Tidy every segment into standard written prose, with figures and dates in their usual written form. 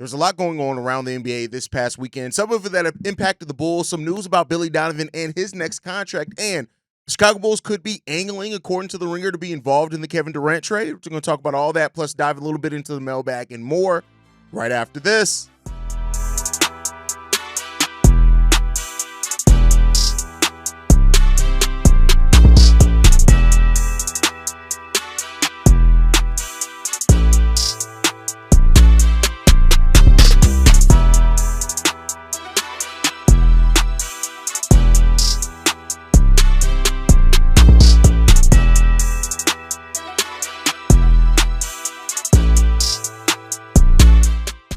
There's a lot going on around the NBA this past weekend. Some of it that have impacted the Bulls, some news about Billy Donovan and his next contract, and the Chicago Bulls could be angling, according to The Ringer, to be involved in the Kevin Durant trade. We're going to talk about all that, plus dive a little bit into the mailbag and more right after this.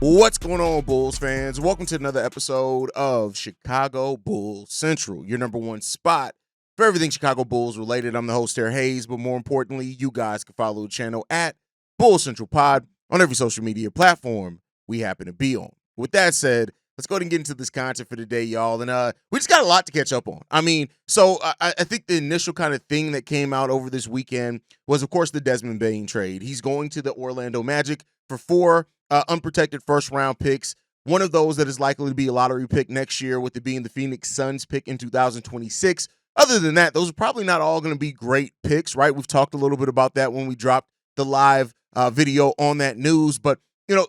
What's going on, Bulls fans? Welcome to another episode of Chicago Bulls Central, your number one spot for everything Chicago Bulls related. I'm the host, Terry Hayes, but more importantly, you guys can follow the channel at Bulls Central Pod on every social media platform we happen to be on. With that said, let's go ahead and get into this content for today, y'all. And we just got a lot to catch up on. I think the initial kind of thing that came out over this weekend was, of course, the Desmond Bane trade. He's going to the Orlando Magic for 4 unprotected first-round picks. One of those that is likely to be a lottery pick next year, with it being the Phoenix Suns pick in 2026. Other than that, those are probably not all going to be great picks, right? We've talked a little bit about that when we dropped the live video on that news. But, you know,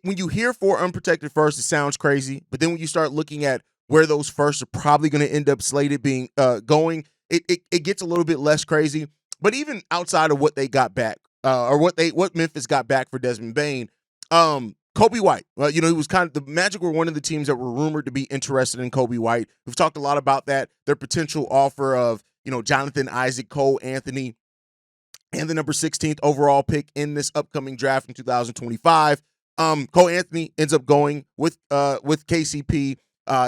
when you hear 4 unprotected firsts, it sounds crazy. But then when you start looking at where those firsts are probably going to end up slated being going, it gets a little bit less crazy. But even outside of what they got back, or what Memphis got back for Desmond Bane, Coby White, he was the Magic were one of the teams that were rumored to be interested in Coby White. We've talked a lot about that, their potential offer of, Jonathan Isaac, Cole Anthony, and the number 16th overall pick in this upcoming draft in 2025. Cole Anthony ends up going with KCP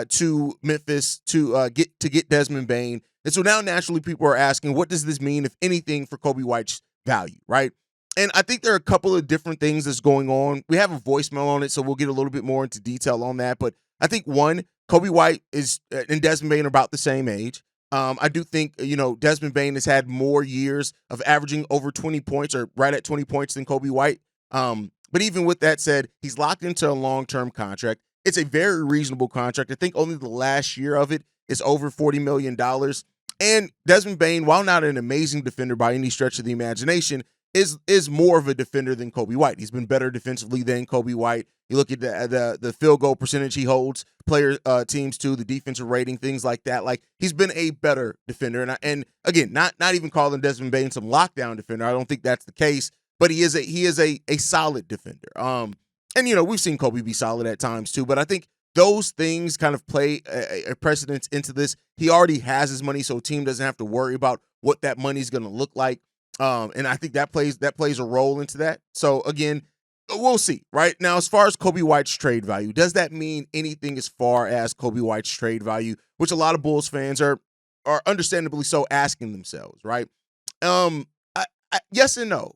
to Memphis to get Desmond Bane. And so now naturally people are asking, what does this mean, if anything, for Coby White's value, right? And I think there are a couple of different things that's going on. We have a voicemail on it, so we'll get a little bit more into detail on that. But I think, one, Coby White and Desmond Bane are about the same age. I do think, Desmond Bane has had more years of averaging over 20 points or right at 20 points than Coby White. But even with that said, he's locked into a long-term contract. It's a very reasonable contract. I think only the last year of it is over $40 million. And Desmond Bane, while not an amazing defender by any stretch of the imagination, is more of a defender than Coby White. He's been better defensively than Coby White. You look at the field goal percentage he holds teams to, the defensive rating, things like that. Like, he's been a better defender. And again, not even calling Desmond Bane some lockdown defender. I don't think that's the case. But he is a solid defender. And we've seen Coby be solid at times too. But I think those things kind of play a precedence into this. He already has his money, so a team doesn't have to worry about what that money is going to look like. And I think that plays a role into that. So again, we'll see. Right now, as far as Coby White's trade value, does that mean anything as far as Coby White's trade value, which a lot of Bulls fans are understandably so asking themselves, right? Yes and no.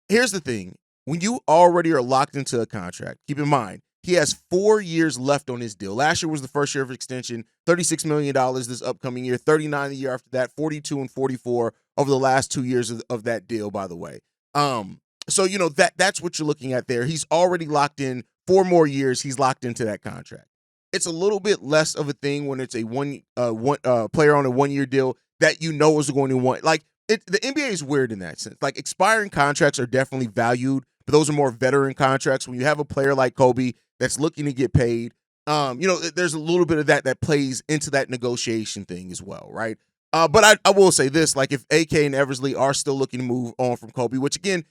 Here's the thing: when you already are locked into a contract, keep in mind he has 4 years left on his deal. Last year was the first year of extension, $36 million this upcoming year, 39 the year after that, 42 and 44 over the last 2 years of that deal, by the way. So, that's what you're looking at there. He's already locked in 4 more years. He's locked into that contract. It's a little bit less of a thing when it's a one player on a 1-year deal that is going to want. Like, the NBA is weird in that sense. Like, expiring contracts are definitely valued, but those are more veteran contracts. When you have a player like Coby that's looking to get paid, there's a little bit of that plays into that negotiation thing as well, right? But I will say this, like, if AK and Eversley are still looking to move on from Coby, which again,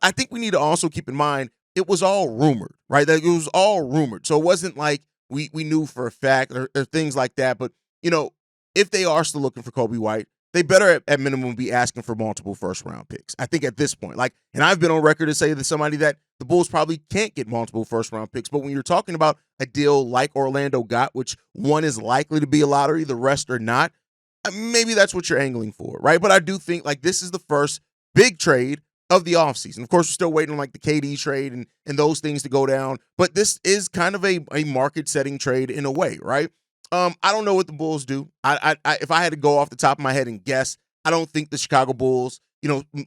I think we need to also keep in mind, it was all rumored, right? That it was all rumored. So it wasn't like we knew for a fact or things like that. But, if they are still looking for Coby White, they better at minimum be asking for multiple first-round picks. I think at this point, and I've been on record to say that somebody that the Bulls probably can't get multiple first-round picks. But when you're talking about a deal like Orlando got, which one is likely to be a lottery, the rest are not, maybe that's what you're angling for, right? But I do think, this is the first big trade of the offseason. Of course, we're still waiting on, the KD trade and those things to go down. But this is kind of a market-setting trade in a way, right? I don't know what the Bulls do. If I had to go off the top of my head and guess, I don't think the Chicago Bulls,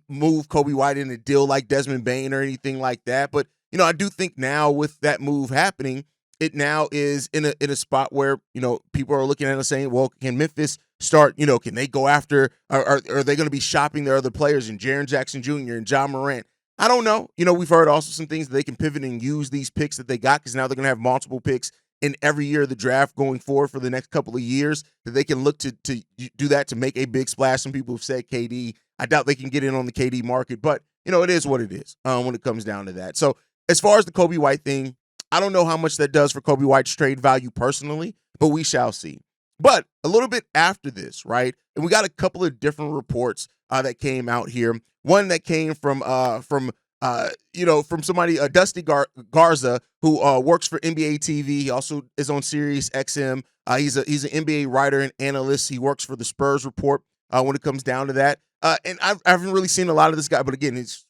move Coby White in a deal like Desmond Bane or anything like that. But I do think now with that move happening, it now is in a spot where, people are looking at it saying, well, can Memphis start, can they go after, or are they going to be shopping their other players and Jaren Jackson Jr. and John Morant? I don't know. We've heard also some things that they can pivot and use these picks that they got, because now they're going to have multiple picks in every year of the draft going forward for the next couple of years, that they can look to do that to make a big splash. Some people have said KD. I doubt they can get in on the KD market, but, it is what it is when it comes down to that. So as far as the Coby White thing, I don't know how much that does for Coby White's trade value personally, but we shall see. But a little bit after this, right, and we got a couple of different reports that came out here. One that came from somebody, Dusty Garza, who works for NBA TV. He also is on Sirius XM. He's an NBA writer and analyst. He works for the Spurs Report when it comes down to that. And I haven't really seen a lot of this guy, but again, he's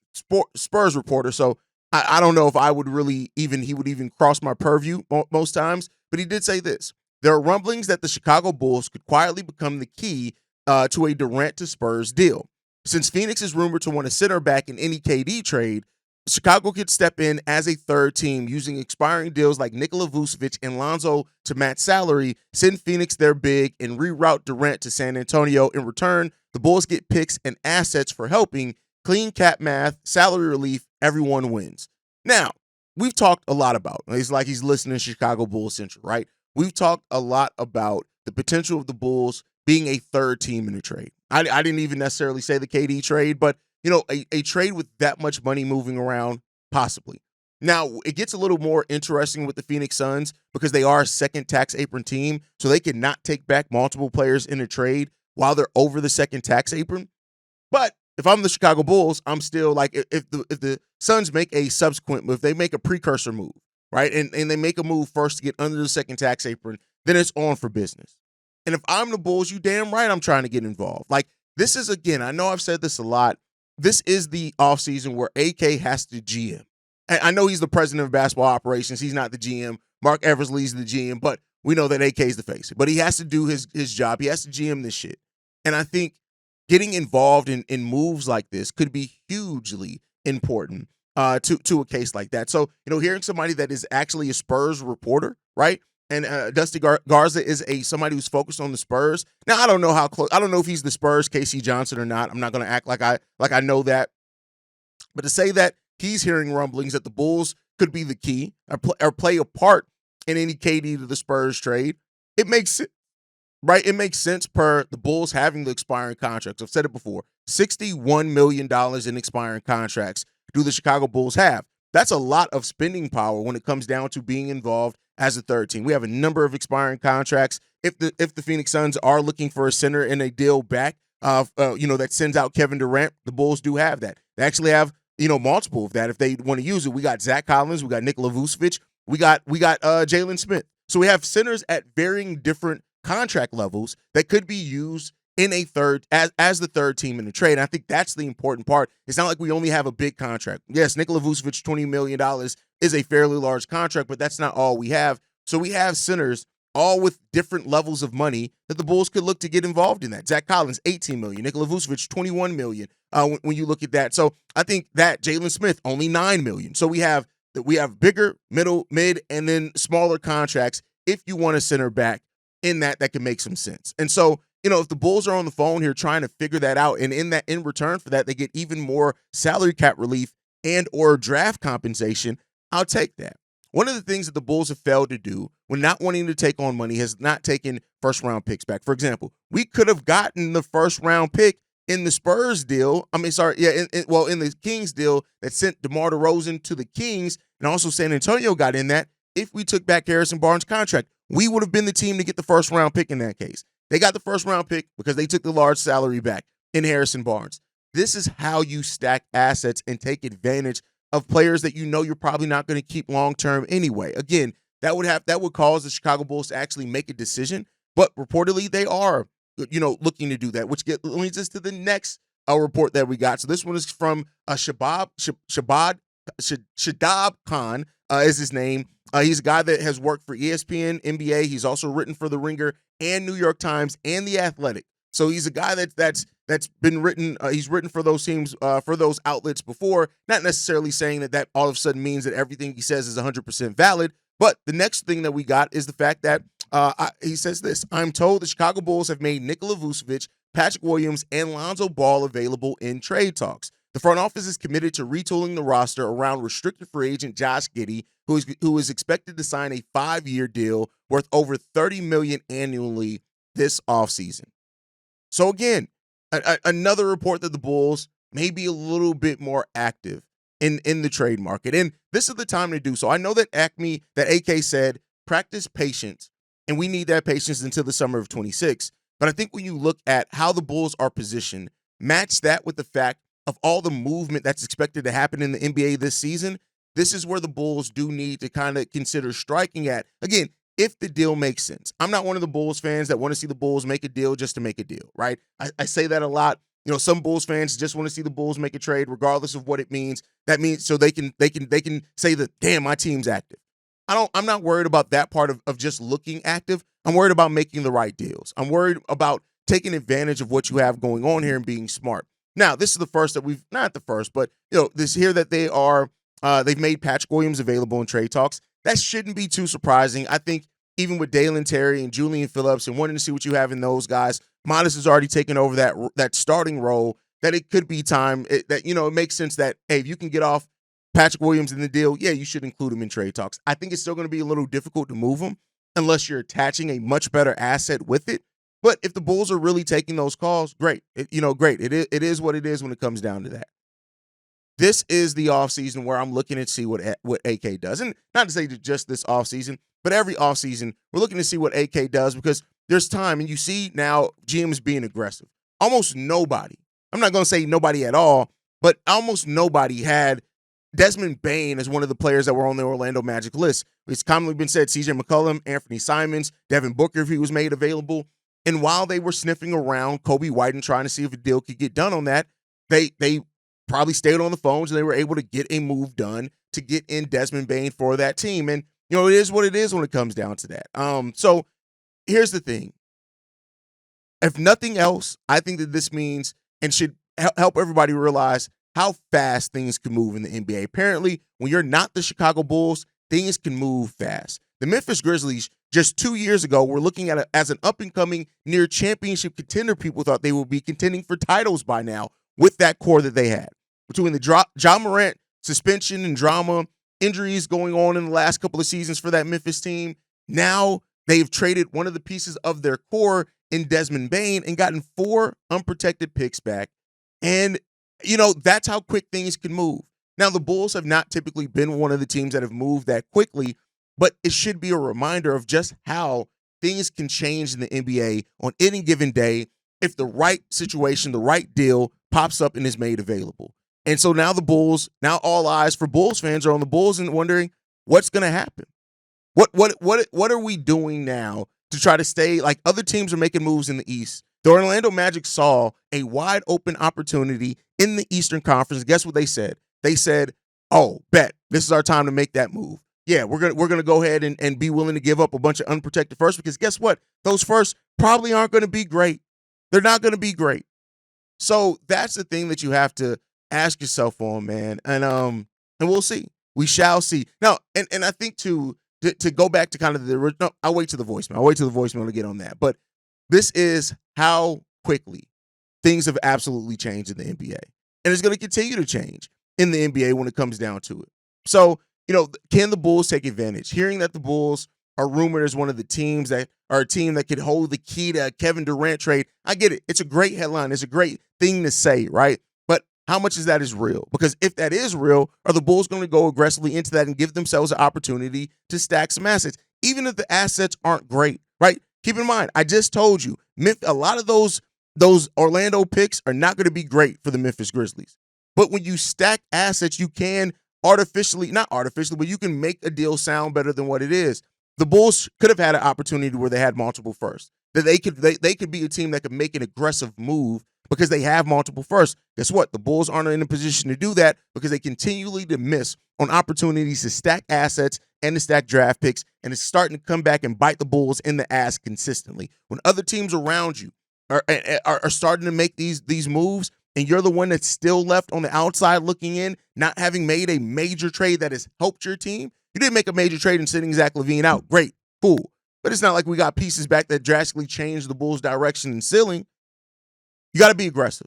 Spurs reporter, so I don't know if he would even cross my purview most times. But he did say this: there are rumblings that the Chicago Bulls could quietly become the key to a Durant to Spurs deal. Since Phoenix is rumored to want a center back in any KD trade, Chicago could step in as a third team using expiring deals like Nikola Vučević and Lonzo to match salary, send Phoenix their big, and reroute Durant to San Antonio. In return, the Bulls get picks and assets for helping. Clean cap math, salary relief, everyone wins. Now, we've talked a lot about, it's like he's listening to Chicago Bulls Central, right? We've talked a lot about the potential of the Bulls being a third team in the trade. I didn't even necessarily say the KD trade, but, a trade with that much money moving around, possibly. Now, it gets a little more interesting with the Phoenix Suns because they are a second tax apron team, so they can not take back multiple players in a trade while they're over the second tax apron. But if I'm the Chicago Bulls, I'm still like, if the Suns make a subsequent move, they make a precursor move, right? And they make a move first to get under the second tax apron, then it's on for business. And if I'm the Bulls, you damn right I'm trying to get involved. Like, this is, again, I know I've said this a lot. This is the offseason where AK has to GM. And I know he's the president of basketball operations. He's not the GM. Marc Eversley's the GM, but we know that AK is the face. But he has to do his job. He has to GM this shit. And I think getting involved in moves like this could be hugely important to a case like that. So, hearing somebody that is actually a Spurs reporter, right? And Dusty Garza is somebody who's focused on the Spurs. Now, I don't know how close. I don't know if he's the Spurs KC Johnson or not. I'm not going to act like I know that. But to say that he's hearing rumblings that the Bulls could be the key or play a part in any KD to the Spurs trade, it makes sense, right? It makes sense per the Bulls having the expiring contracts. I've said it before: $61 million in expiring contracts do the Chicago Bulls have. That's a lot of spending power when it comes down to being involved as a third team. We have a number of expiring contracts. If the Phoenix Suns are looking for a center in a deal back, that sends out Kevin Durant, the Bulls do have that. They actually have, multiple of that if they want to use it. We got Zach Collins, we got Nikola Vučević, we got Jalen Smith. So we have centers at varying different contract levels that could be used in a third as the third team in the trade. And I think that's the important part. It's not like we only have a big contract. Yes, Nikola Vučević, $20 million is a fairly large contract, but that's not all we have. So we have centers all with different levels of money that the Bulls could look to get involved in that. Zach Collins, $18 million. Nikola Vučević, $21 million when you look at that. So I think that Jalen Smith, only $9 million. So we have bigger, middle, mid, and then smaller contracts if you want a center back in that can make some sense. And so, if the Bulls are on the phone here trying to figure that out, and in return for that, they get even more salary cap relief and or draft compensation, I'll take that. One of the things that the Bulls have failed to do when not wanting to take on money has not taken first-round picks back. For example, we could have gotten the first-round pick in the Spurs deal. In the Kings deal that sent DeMar DeRozan to the Kings, and also San Antonio got in that. If we took back Harrison Barnes' contract, we would have been the team to get the first-round pick in that case. They got the first-round pick because they took the large salary back in Harrison Barnes. This is how you stack assets and take advantage of players that you're probably not going to keep long-term anyway. Again, that would cause the Chicago Bulls to actually make a decision, but reportedly they are, looking to do that, which leads us to the next report that we got. So this one is from Shadab Khan is his name. He's a guy that has worked for ESPN, NBA. He's also written for The Ringer and New York Times and The Athletic. So he's a guy that's that's been written. He's written for those teams, for those outlets before. Not necessarily saying that all of a sudden means that everything he says is 100% valid. But the next thing that we got is the fact that he says this: I'm told the Chicago Bulls have made Nikola Vučević, Patrick Williams, and Lonzo Ball available in trade talks. The front office is committed to retooling the roster around restricted free agent Josh Giddey, who is expected to sign a 5-year deal worth over $30 million annually this offseason. So again, another report that the Bulls may be a little bit more active in the trade market. And this is the time to do so. I know that AK said, practice patience, and we need that patience until the summer of 26. But I think when you look at how the Bulls are positioned, match that with the fact of all the movement that's expected to happen in the NBA this season, this is where the Bulls do need to kind of consider striking at. Again, if the deal makes sense. I'm not one of the Bulls fans that want to see the Bulls make a deal just to make a deal, right? I say that a lot. You know, some Bulls fans just want to see the Bulls make a trade regardless of what it means. That means so they can say that, damn, my team's active. I'm not worried about that part of just looking active. I'm worried about making the right deals. I'm worried about taking advantage of what you have going on here and being smart. Now, this is the first that we've, not the first, but this here that they've made Patrick Williams available in trade talks. That shouldn't be too surprising. I think even with Dalen Terry and Julian Phillips and wanting to see what you have in those guys, Modest has already taken over that starting role, that it could be time it makes sense that, hey, if you can get off Patrick Williams in the deal, yeah, you should include him in trade talks. I think it's still going to be a little difficult to move him unless you're attaching a much better asset with it. But if the Bulls are really taking those calls, great. Great. It is what it is when it comes down to that. This is the offseason where I'm looking to see what AK does. And not to say just this offseason, but every offseason, we're looking to see what AK does because there's time. And you see now GMs being aggressive. Almost nobody, I'm not going to say nobody at all, but almost nobody had Desmond Bane as one of the players that were on the Orlando Magic list. It's commonly been said CJ McCollum, Anthony Simons, Devin Booker if he was made available. And while they were sniffing around Coby White and trying to see if a deal could get done on that, they probably stayed on the phones and they were able to get a move done to get in Desmond Bane for that team. And, it is what it is when it comes down to that. So here's the thing. If nothing else, I think that this means and should help everybody realize how fast things can move in the NBA. Apparently, when you're not the Chicago Bulls, things can move fast. The Memphis Grizzlies, just 2 years ago, were looking at it as an up-and-coming near championship contender. People thought they would be contending for titles by now with that core that they had. Between the Ja Morant suspension and drama, injuries going on in the last couple of seasons for that Memphis team, now they've traded one of the pieces of their core in Desmond Bane and gotten 4 unprotected picks back. And, that's how quick things can move. Now, the Bulls have not typically been one of the teams that have moved that quickly, but it should be a reminder of just how things can change in the NBA on any given day if the right situation, the right deal pops up and is made available. And so now now all eyes for Bulls fans are on the Bulls and wondering what's going to happen. What are we doing now to try to stay like other teams are making moves in the East? The Orlando Magic saw a wide open opportunity in the Eastern Conference. Guess what they said? They said, "Oh, bet this is our time to make that move. Yeah, we're gonna go ahead and be willing to give up a bunch of unprotected firsts because guess what? Those firsts probably aren't going to be great. They're not going to be great. So that's the thing that you have to ask yourself on, man. And we'll see. We shall see. Now, and I think to go back to kind of the original, I'll wait to the voicemail. I'll wait to the voicemail to get on that. But this is how quickly things have absolutely changed in the NBA. And it's going to continue to change in the NBA when it comes down to it. So, can the Bulls take advantage? Hearing that the Bulls are rumored as one of the teams that are a team that could hold the key to a Kevin Durant trade, I get it. It's a great headline. It's a great thing to say, right? But how much of that is real? Because if that is real, are the Bulls going to go aggressively into that and give themselves an opportunity to stack some assets, even if the assets aren't great, right? Keep in mind, I just told you, a lot of those Orlando picks are not going to be great for the Memphis Grizzlies. But when you stack assets, you can not artificially, but you can make a deal sound better than what it is. The Bulls could have had an opportunity where they had multiple firsts. That they could be a team that could make an aggressive move because they have multiple firsts. Guess what? The Bulls aren't in a position to do that because they continually miss on opportunities to stack assets and to stack draft picks, and it's starting to come back and bite the Bulls in the ass consistently. When other teams around you are starting to make these moves, and you're the one that's still left on the outside looking in, not having made a major trade that has helped your team. You didn't make a major trade in sending Zach LaVine out. Great, cool. But it's not like we got pieces back that drastically changed the Bulls' direction and ceiling. You got to be aggressive.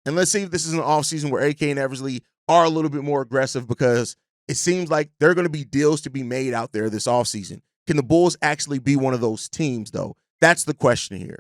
And let's see if this is an offseason where AK and Eversley are a little bit more aggressive, because it seems like there are going to be deals to be made out there this offseason. Can the Bulls actually be one of those teams, though? That's the question here.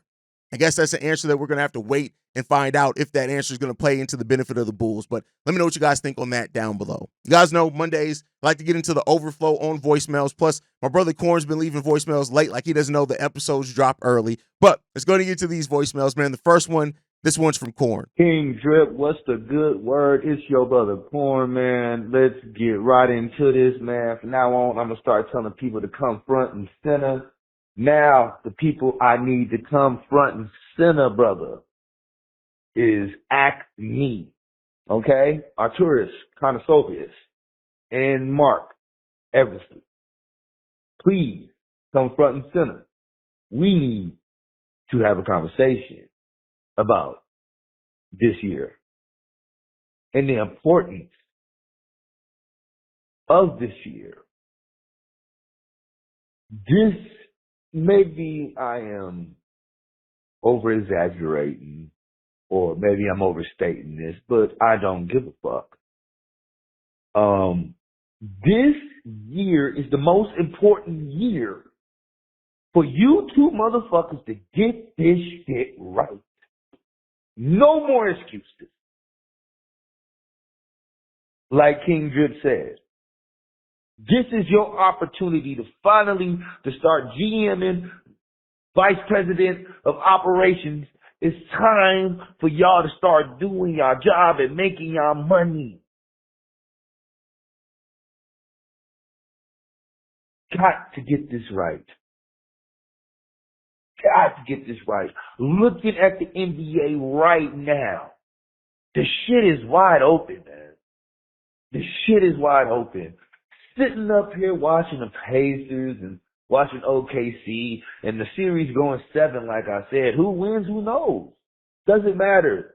I guess that's an answer that we're going to have to wait and find out if that answer is going to play into the benefit of the Bulls. But let me know what you guys think on that down below. You guys know Mondays, I like to get into the overflow on voicemails. Plus, my brother Corn's been leaving voicemails late, like he doesn't know the episodes drop early. But let's go to get to these voicemails, man. The first one, this one's from Corn. King Drip, what's the good word? It's your brother Corn, man. Let's get right into this, man. From now on, I'm going to start telling people to come front and center. Now, the people I need to come front and center, brother, is me. Okay? Artūras, Karnišovas, and Marc, Eversley. Please come front and center. We need to have a conversation about this year and the importance of this year. Maybe I am over-exaggerating, or maybe I'm overstating this, but I don't give a fuck. This year is the most important year for you two motherfuckers to get this shit right. No more excuses. Like King Drip said, this is your opportunity to finally start GMing, Vice President of Operations. It's time for y'all to start doing your job and making y'all money. Got to get this right. Got to get this right. Looking at the NBA right now, the shit is wide open, man. The shit is wide open. Sitting up here watching the Pacers and watching OKC and the series going 7, like I said, who wins, who knows? Doesn't matter.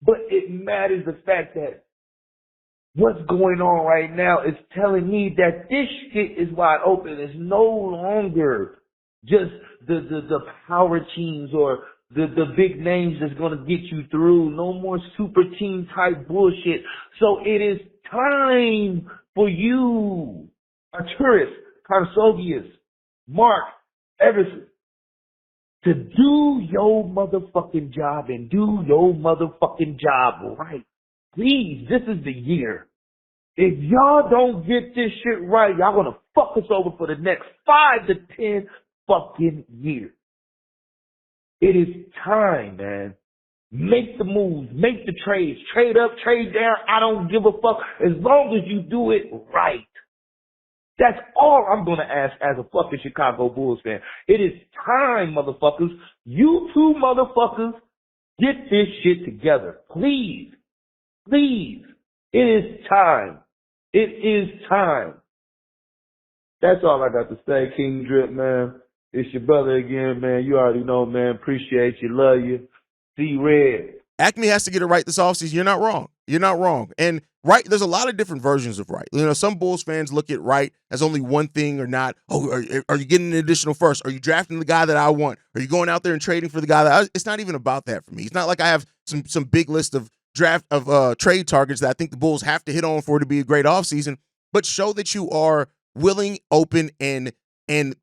But it matters the fact that what's going on right now is telling me that this shit is wide open. It's no longer just the power teams or the big names that's going to get you through. No more super team type bullshit. So it is time for you, Artūras, Karnišovas, Marc, Eversley, to do your motherfucking job and do your motherfucking job right. Please, this is the year. If y'all don't get this shit right, y'all gonna fuck us over for the next 5 to 10 fucking years. It is time, man. Make the moves, make the trades, trade up, trade down. I don't give a fuck as long as you do it right. That's all I'm going to ask as a fucking Chicago Bulls fan. It is time, motherfuckers. You two motherfuckers, get this shit together. Please. Please. It is time. It is time. That's all I got to say, King Drip, man. It's your brother again, man. You already know, man. Appreciate you. Love you. See red. Acme has to get it right this offseason. You're not wrong. You're not wrong. And right, there's a lot of different versions of right. You know, some Bulls fans look at right as only one thing or not. Oh, are you getting an additional first? Are you drafting the guy that I want? Are you going out there and trading for the guy that it's not even about that for me. It's not like I have some big list of trade targets that I think the Bulls have to hit on for it to be a great offseason, but show that you are willing, open, and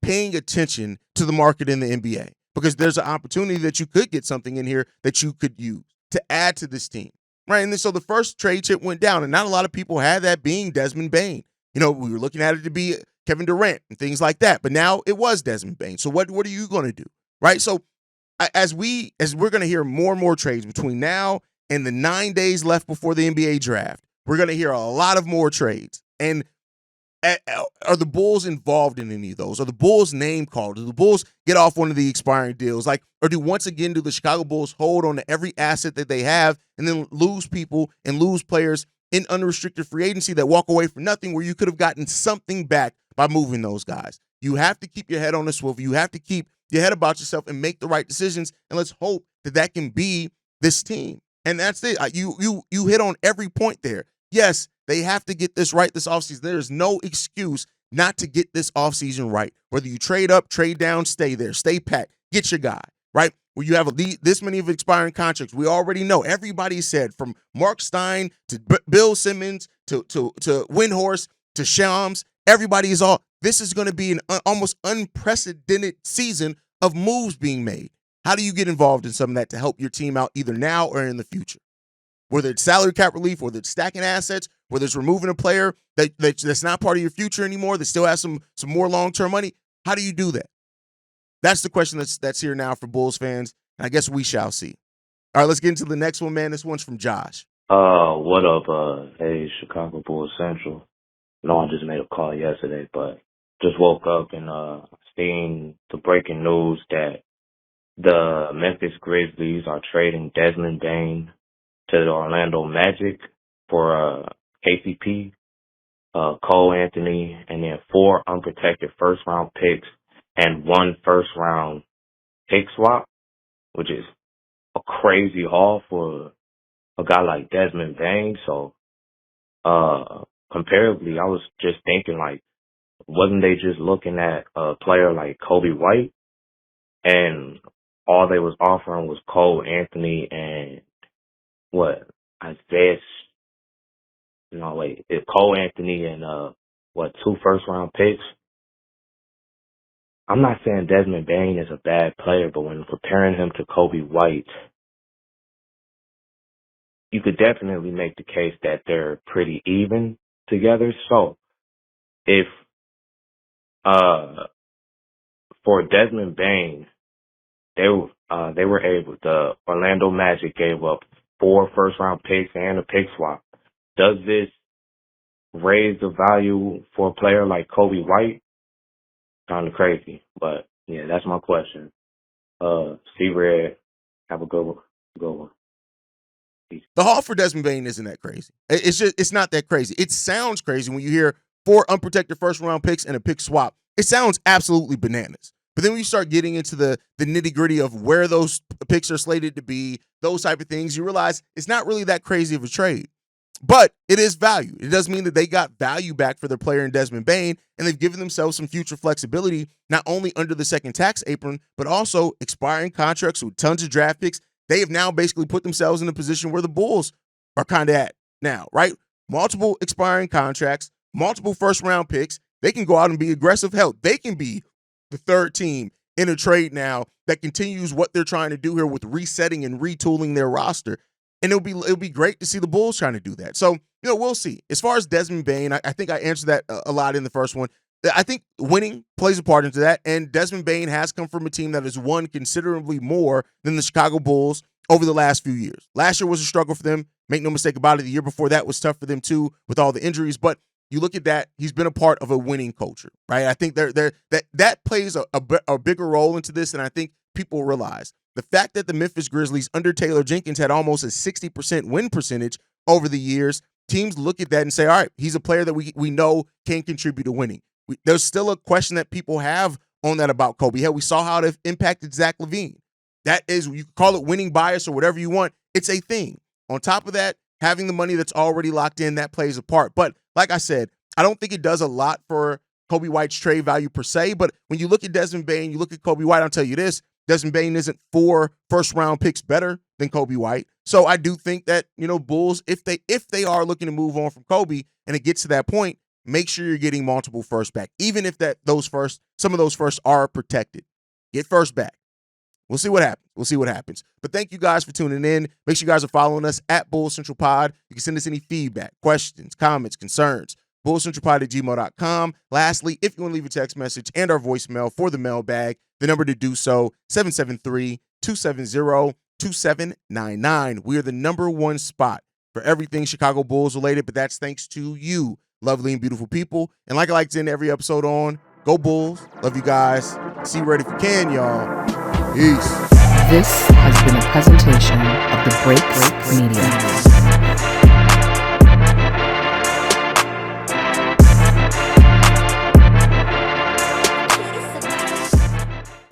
paying attention to the market in the NBA, because there's an opportunity that you could get something in here that you could use to add to this team, right? And then, so the first trade chip went down, and not a lot of people had that being Desmond Bane. You know, we were looking at it to be Kevin Durant and things like that, but now it was Desmond Bane. So what are you going to do, right? So as we're going to hear more and more trades between now and the 9 days left before the NBA draft, we're going to hear a lot of more trades. And are the Bulls involved in any of those? Are the Bulls name called? Do the Bulls get off one of the expiring deals? Or do the Chicago Bulls hold on to every asset that they have and then lose people and lose players in unrestricted free agency that walk away for nothing, where you could have gotten something back by moving those guys? You have to keep your head on the swivel. You have to keep your head about yourself and make the right decisions. And let's hope that that can be this team. And that's it. You hit on every point there. Yes, they have to get this right this offseason. There is no excuse not to get this offseason right. Whether you trade up, trade down, stay there. Stay packed. Get your guy, right? Where you have this many of expiring contracts. We already know. Everybody said from Marc Stein to Bill Simmons to Windhorst to Shams, everybody is all, this is going to be an almost unprecedented season of moves being made. How do you get involved in some of that to help your team out either now or in the future? Whether it's salary cap relief, whether it's stacking assets, whether it's removing a player that's not part of your future anymore, that still has some more long-term money, how do you do that? That's the question that's here now for Bulls fans, and I guess we shall see. All right, let's get into the next one, man. This one's from Josh. What up, hey, Chicago Bulls Central. I just made a call yesterday, but just woke up and seeing the breaking news that the Memphis Grizzlies are trading Desmond Bane to the Orlando Magic for KCP, Cole Anthony, and then 4 unprotected first-round picks and 1 first-round pick swap, which is a crazy haul for a guy like Desmond Bane. So, comparably, I was just thinking, like, wasn't they just looking at a player like Coby White, and all they was offering was Cole Anthony and Cole Anthony and 2 first-round picks. I'm not saying Desmond Bane is a bad player, but when comparing him to Coby White, you could definitely make the case that they're pretty even together. So if for Desmond Bane, the Orlando Magic gave up 4 first-round picks and a pick swap. Does this raise the value for a player like Coby White? Kind of crazy, but yeah, that's my question. C-Red, have a good one. Peace. The haul for Desmond Bane isn't that crazy. It's not that crazy. It sounds crazy when you hear 4 unprotected first-round picks and a pick swap. It sounds absolutely bananas. But then when you start getting into the nitty-gritty of where those picks are slated to be, those type of things, you realize it's not really that crazy of a trade. But it is value. It does mean that they got value back for their player in Desmond Bane, and they've given themselves some future flexibility, not only under the second tax apron, but also expiring contracts with tons of draft picks. They have now basically put themselves in a position where the Bulls are kind of at now, right? Multiple expiring contracts, multiple first-round picks. They can go out and be aggressive. Hell, they can be the third team in a trade now that continues what they're trying to do here with resetting and retooling their roster. And it'll be great to see the Bulls trying to do that. So, we'll see. As far as Desmond Bane, I think I answered that a lot in the first one. I think winning plays a part into that, and Desmond Bane has come from a team that has won considerably more than the Chicago Bulls over the last few years. Last year was a struggle for them. Make no mistake about it. The year before that was tough for them too with all the injuries. But you look at that, he's been a part of a winning culture, right? I think that plays a bigger role into this than I think people realize. The fact that the Memphis Grizzlies under Taylor Jenkins had almost a 60% win percentage over the years, teams look at that and say, all right, he's a player that we know can contribute to winning. There's still a question that people have on that about Coby. Hell, we saw how it impacted Zach LaVine. That is, you can call it winning bias or whatever you want. It's a thing. On top of that, having the money that's already locked in, that plays a part. But like I said, I don't think it does a lot for Coby White's trade value per se. But when you look at Desmond Bane, you look at Coby White, I'll tell you this, Desmond Bane isn't 4 first-round picks better than Coby White. So I do think that, Bulls, if they are looking to move on from Coby and it gets to that point, make sure you're getting multiple first back. Even if some of those first are protected. Get first back. We'll see what happens. But thank you guys for tuning in. Make sure you guys are following us at Bulls Central Pod. You can send us any feedback, questions, comments, concerns. bullscentralpod@gmail.com. Lastly, if you want to leave a text message and our voicemail for the mailbag, the number to do so, 773-270-2799. We are the #1 spot for everything Chicago Bulls related, but that's thanks to you, lovely and beautiful people. And like I like to end every episode on, go Bulls. Love you guys. See you right if you can, y'all. Peace. This has been a presentation of the Break Media.